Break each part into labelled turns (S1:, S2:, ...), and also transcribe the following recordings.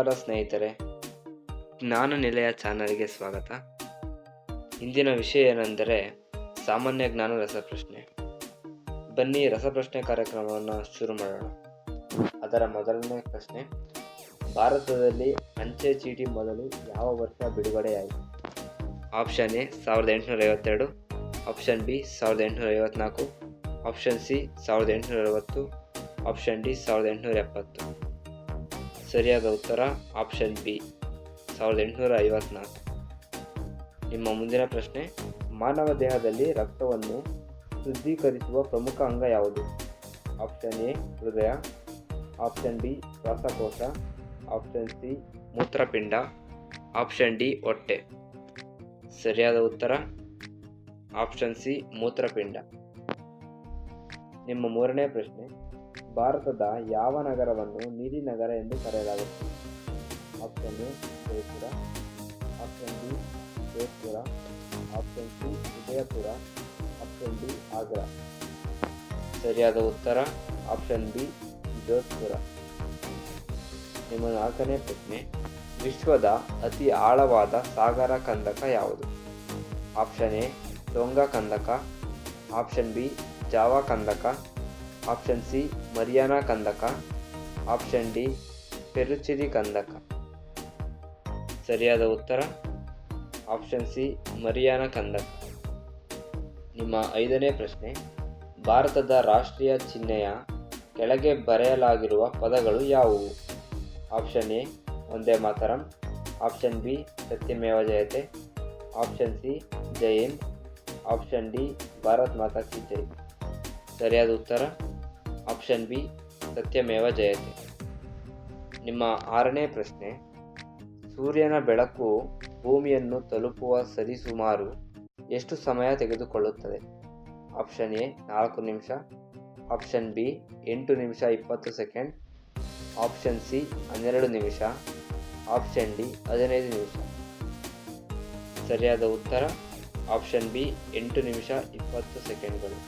S1: ನಮಸ್ಕಾರ ಸ್ನೇಹಿತರೆ, ಜ್ಞಾನ ನಿಲಯ ಚಾನಲ್ಗೆ ಸ್ವಾಗತ. ಇಂದಿನ ವಿಷಯ ಏನೆಂದರೆ ಸಾಮಾನ್ಯ ಜ್ಞಾನ ರಸಪ್ರಶ್ನೆ. ಬನ್ನಿ ರಸಪ್ರಶ್ನೆ ಕಾರ್ಯಕ್ರಮವನ್ನು ಶುರು ಮಾಡೋಣ. ಅದರ ಮೊದಲನೇ ಪ್ರಶ್ನೆ, ಭಾರತದಲ್ಲಿ ಅಂಚೆ ಚೀಟಿ ಮೊದಲು ಯಾವ ವರ್ಷ ಬಿಡುಗಡೆಯಾಯಿತು? Option A 1852, option B 1854, option C 1860, option D 1870. ಸರಿಯಾದ ಉತ್ತರ ಆಪ್ಷನ್ ಬಿ 1854. ನಿಮ್ಮ ಮುಂದಿನ ಪ್ರಶ್ನೆ, ಮಾನವ ದೇಹದಲ್ಲಿ ರಕ್ತವನ್ನು ಶುದ್ಧೀಕರಿಸುವ ಪ್ರಮುಖ ಅಂಗ ಯಾವುದು? ಆಪ್ಷನ್ ಎ ಹೃದಯ, ಆಪ್ಷನ್ ಬಿ ಶ್ವಾಸಕೋಶ, ಆಪ್ಷನ್ ಸಿ ಮೂತ್ರಪಿಂಡ, ಆಪ್ಷನ್ ಡಿ ಹೊಟ್ಟೆ. ಸರಿಯಾದ ಉತ್ತರ ಆಪ್ಷನ್ ಸಿ ಮೂತ್ರಪಿಂಡ. ನಿಮ್ಮ ಮೂರನೇ ಪ್ರಶ್ನೆ, ಭಾರತದ ಯಾವ ನಗರವನ್ನು ನೀಲಿ ನಗರ ಎಂದು ಕರೆಯಲಾಗುತ್ತದೆ? Option A Jaipur, option B Jodhpur, option C Udaipur, option D Agra. ಸರಿಯಾದ ಉತ್ತರ ಆಪ್ಷನ್ ಬಿ ಜೋಧ್ಪುರ. ನಿಮ್ಮ ನಾಲ್ಕನೇ ಪ್ರಶ್ನೆ, ವಿಶ್ವದ ಅತಿ ಆಳವಾದ ಸಾಗರ ಕಂದಕ ಯಾವುದು? ಆಪ್ಷನ್ ಎ ಟೋಂಗಾ ಕಂದಕ, ಆಪ್ಷನ್ ಬಿ ಜಾವಾ ಕಂದಕ, ಆಪ್ಷನ್ ಸಿ ಮರಿಯಾನಾ ಕಂದಕ, ಆಪ್ಷನ್ ಡಿ ಪೆರುಚಿರಿ ಕಂದಕ. ಸರಿಯಾದ ಉತ್ತರ ಆಪ್ಷನ್ ಸಿ ಮರಿಯಾನಾ ಕಂದಕ. ನಿಮ್ಮ ಐದನೇ ಪ್ರಶ್ನೆ, ಭಾರತದ ರಾಷ್ಟ್ರೀಯ ಚಿಹ್ನೆಯ ಕೆಳಗೆ ಬರೆಯಲಾಗಿರುವ ಪದಗಳು ಯಾವುವು? Option A Vande Mataram, option B ಸತ್ಯಮೇವ Jayate, option C Jai Hind, option D Bharat ಮಾತಾ ಕಿ ಜೈ. ಸರಿಯಾದ ಉತ್ತರ ಆಪ್ಷನ್ ಬಿ ಸತ್ಯಮೇವ ಜಯತೆ. ನಿಮ್ಮ ಆರನೇ ಪ್ರಶ್ನೆ, ಸೂರ್ಯನ ಬೆಳಕು ಭೂಮಿಯನ್ನು ತಲುಪುವ ಸರಿಸುಮಾರು ಎಷ್ಟು ಸಮಯ ತೆಗೆದುಕೊಳ್ಳುತ್ತದೆ? ಆಪ್ಷನ್ ಎ 4 ನಿಮಿಷ, ಆಪ್ಷನ್ ಬಿ 8 ನಿಮಿಷ 20 ಸೆಕೆಂಡ್, ಆಪ್ಷನ್ ಸಿ 12 ನಿಮಿಷ, ಆಪ್ಷನ್ ಡಿ 15 ನಿಮಿಷ. ಸರಿಯಾದ ಉತ್ತರ ಆಪ್ಷನ್ ಬಿ 8 ನಿಮಿಷ 20 ಸೆಕೆಂಡ್ಗಳು.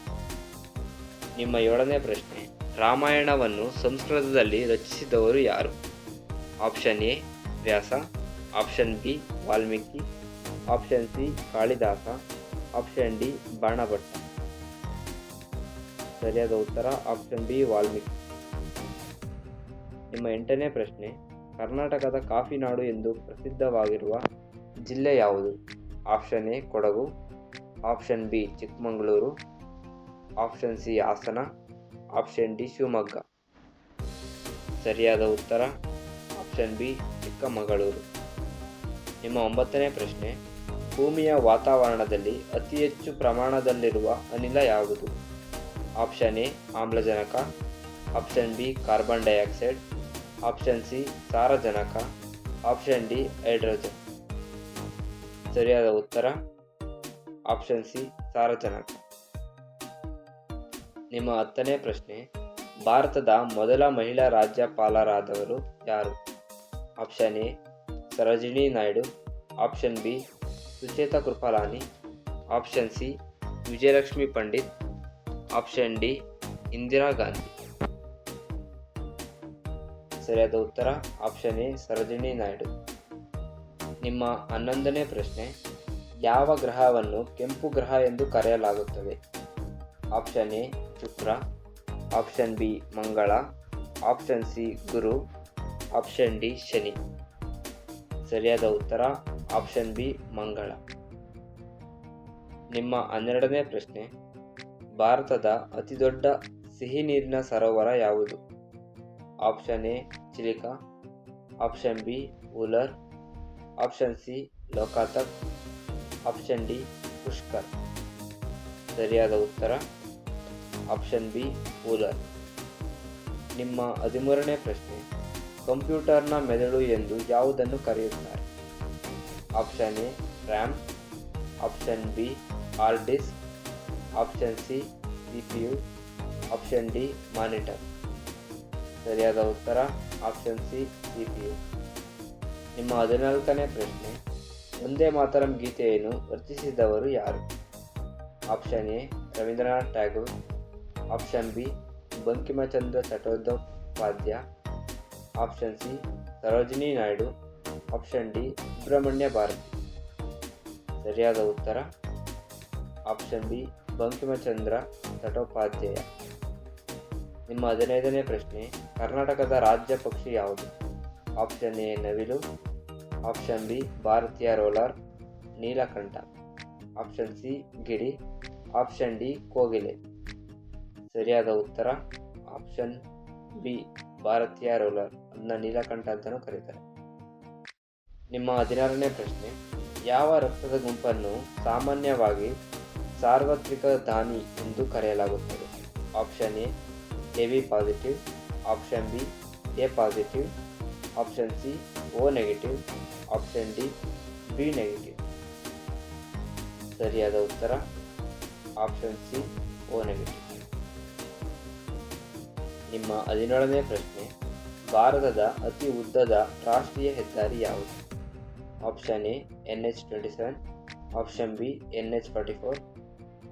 S1: ನಿಮ್ಮ ಏಳನೇ ಪ್ರಶ್ನೆ, ರಾಮಾಯಣವನ್ನು ಸಂಸ್ಕೃತದಲ್ಲಿ ರಚಿಸಿದವರು ಯಾರು? Option A Vyasa, option B Valmiki, option C Kalidasa, option D Banabhatta. ಸರಿಯಾದ ಉತ್ತರ ಆಪ್ಷನ್ ಬಿ ವಾಲ್ಮೀಕಿ. ನಿಮ್ಮ ಎಂಟನೇ ಪ್ರಶ್ನೆ, ಕರ್ನಾಟಕದ ಕಾಫಿ ನಾಡು ಎಂದು ಪ್ರಸಿದ್ಧವಾಗಿರುವ ಜಿಲ್ಲೆ ಯಾವುದು? Option A Kodagu, option B Chikkamagaluru, option C Hassan, option D Shivamogga. ಸರಿಯಾದ ಉತ್ತರ ಆಪ್ಷನ್ ಬಿ ಚಿಕ್ಕಮಗಳೂರು. ನಿಮ್ಮ ಒಂಬತ್ತನೇ ಪ್ರಶ್ನೆ, ಭೂಮಿಯ ವಾತಾವರಣದಲ್ಲಿ ಅತಿ ಹೆಚ್ಚು ಪ್ರಮಾಣದಲ್ಲಿರುವ ಅನಿಲ ಯಾವುದು? ಆಪ್ಷನ್ ಎ ಆಮ್ಲಜನಕ, option B carbon dioxide, option C ಸಾರಜನಕ, ಆಪ್ಷನ್ ಡಿ ಹೈಡ್ರೋಜನ್. ಸರಿಯಾದ ಉತ್ತರ ಆಪ್ಷನ್ ಸಿ ಸಾರಜನಕ. ನಿಮ್ಮ 10ನೇ ಪ್ರಶ್ನೆ, ಭಾರತದ ಮೊದಲ ಮಹಿಳಾ ರಾಜ್ಯಪಾಲರಾದವರು ಯಾರು? Option A Sarojini Naidu, option B Sucheta Kripalani, option C Vijayalakshmi Pandit, option D Indira Gandhi. ಸರಿಯಾದ ಉತ್ತರ ಆಪ್ಷನ್ ಎ ಸರೋಜಿನಿ ನಾಯ್ಡು. ನಿಮ್ಮ 11ನೇ ಪ್ರಶ್ನೆ, ಯಾವ ಗ್ರಹವನ್ನು ಕೆಂಪು ಗ್ರಹ ಎಂದು ಕರೆಯಲಾಗುತ್ತದೆ? Option A Shukra, option B ಮಂಗಳ, ಆಪ್ಷನ್ ಸಿ ಗುರು, ಆಪ್ಷನ್ ಡಿ ಶನಿ. ಸರಿಯಾದ ಉತ್ತರ ಆಪ್ಷನ್ ಬಿ ಮಂಗಳ. ನಿಮ್ಮ 12ನೇ ಪ್ರಶ್ನೆ, ಭಾರತದ ಅತಿದೊಡ್ಡ ಸಿಹಿ ನೀರಿನ ಸರೋವರ ಯಾವುದು? Option A Chilika, option B Wular, option C Loktak, option D Pushkar. ಸರಿಯಾದ ಉತ್ತರ ಆಪ್ಷನ್ ಬಿ ಉಲರ್. ನಿಮ್ಮ 13ನೇ ಪ್ರಶ್ನೆ, ಕಂಪ್ಯೂಟರ್ನ ಮೆದುಳು ಎಂದು ಯಾವುದನ್ನು ಕರೆಯುತ್ತಾರೆ? Option A RAM, option B hard disk, option C CPU, option D monitor. ಸರಿಯಾದ ಉತ್ತರ ಆಪ್ಷನ್ ಸಿ CPU. ನಿಮ್ಮ 14ನೇ ಪ್ರಶ್ನೆ, ವಂದೇ ಮಾತರಂ ಗೀತೆಯನ್ನು ರಚಿಸಿದವರು ಯಾರು? Option A Rabindranath Tagore, option B Bankimchandra Chattopadhyay, option C Sarojini Naidu. Option D Subramania Bharati. ಸರಿಯಾದ ಉತ್ತರ ಆಪ್ಷನ್ ಬಿ ಬಂಕಿಮಚಂದ್ರ ಚಟ್ಟೋಪಾಧ್ಯಾಯ. ನಿಮ್ಮ 15ನೇ ಪ್ರಶ್ನೆ, ಕರ್ನಾಟಕದ ರಾಜ್ಯ ಪಕ್ಷಿ ಯಾವುದು? ಆಪ್ಷನ್ ಎ ನವಿಲು. ಆಪ್ಷನ್ ಬಿ ಭಾರತೀಯ ರೋಲರ್ ನೀಲಕಂಠ. ಆಪ್ಷನ್ ಸಿ ಗಿಳಿ. ಆಪ್ಷನ್ ಡಿ ಕೋಗಿಲೆ. ಸರಿಯಾದ ಉತ್ತರ ಆಪ್ಷನ್ ಬಿ ಭಾರತೀಯ ರೋಲರ್, ಅದನ್ನ ನೀಲಕಂಠ ಅಂತಲೂ ಕರೀತಾರೆ. ನಿಮ್ಮ 16ನೇ ಪ್ರಶ್ನೆ, ಯಾವ ರಕ್ತದ ಗುಂಪನ್ನು ಸಾಮಾನ್ಯವಾಗಿ ಸಾರ್ವತ್ರಿಕ ದಾನಿ ಎಂದು ಕರೆಯಲಾಗುತ್ತದೆ? Option A AB positive. Option B A positive. Option C O negative. Option D B negative. ಸರಿಯಾದ ಉತ್ತರ ಆಪ್ಷನ್ ಸಿ O ನೆಗೆಟಿವ್. ನಿಮ್ಮ 17ನೇ ಪ್ರಶ್ನೆ, ಭಾರತದ ಅತಿ ಉದ್ದದ ರಾಷ್ಟ್ರೀಯ ಹೆದ್ದಾರಿ ಯಾವುದು? Option A NH27. Option B NH44.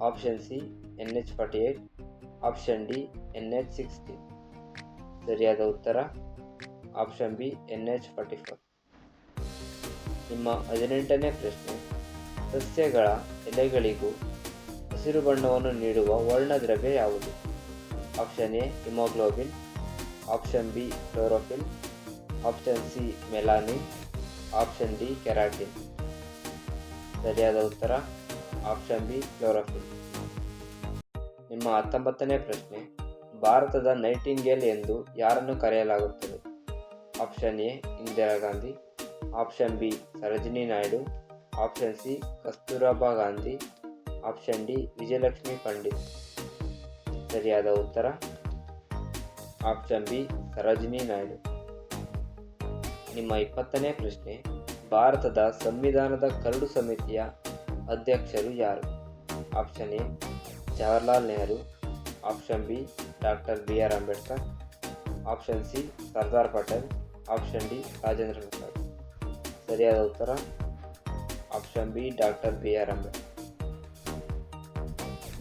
S1: Option C NH48. Option D NH16. ಸರಿಯಾದ ಉತ್ತರ ಆಪ್ಷನ್ ಬಿ NH44. ನಿಮ್ಮ 18ನೇ ಪ್ರಶ್ನೆ, ಸಸ್ಯಗಳ ಎಲೆಗಳಿಗೂ ಹಸಿರು ಬಣ್ಣವನ್ನು ನೀಡುವ ವರ್ಣದ್ರವ್ಯ ಯಾವುದು? Option A haemoglobin. Option B chlorophyll. Option C melanin. Option D keratin. ಸರಿಯಾದ ಉತ್ತರ ಆಪ್ಷನ್ ಬಿ ಕ್ಲೋರೋಫಿಲ್. ನಿಮ್ಮ 19ನೇ ಪ್ರಶ್ನೆ, ಭಾರತದ ನೈಟಿಂಗೇಲ್ ಎಂದು ಯಾರನ್ನು ಕರೆಯಲಾಗುತ್ತದೆ? Option A Indira Gandhi. Option B Sarojini Naidu. Option C Kasturba Gandhi. Option D Vijayalakshmi Pandit. ಸರಿಯಾದ ಉತ್ತರ ಆಪ್ಷನ್ ಬಿ ಸರೋಜಿನಿ ನಾಯ್ಡು. ನಿಮ್ಮ 20ನೇ ಪ್ರಶ್ನೆ, ಭಾರತದ ಸಂವಿಧಾನದ ಕರಡು ಸಮಿತಿಯ ಅಧ್ಯಕ್ಷರು ಯಾರು? Option A Jawaharlal Nehru. Option B doctor BR Ambedkar. Option C Sardar Patel. Option D Rajendra Prasad. ಸರಿಯಾದ ಉತ್ತರ option B doctor BR Ambedkar.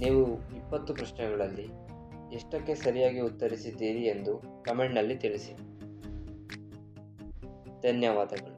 S1: ನೀವು 20 ಪ್ರಶ್ನೆಗಳಲ್ಲಿ ಎಷ್ಟಕ್ಕೆ ಸರಿಯಾಗಿ ಉತ್ತರಿಸಿದ್ದೀರಿ ಎಂದು ಕಮೆಂಟ್ನಲ್ಲಿ ತಿಳಿಸಿ. ಧನ್ಯವಾದಗಳು.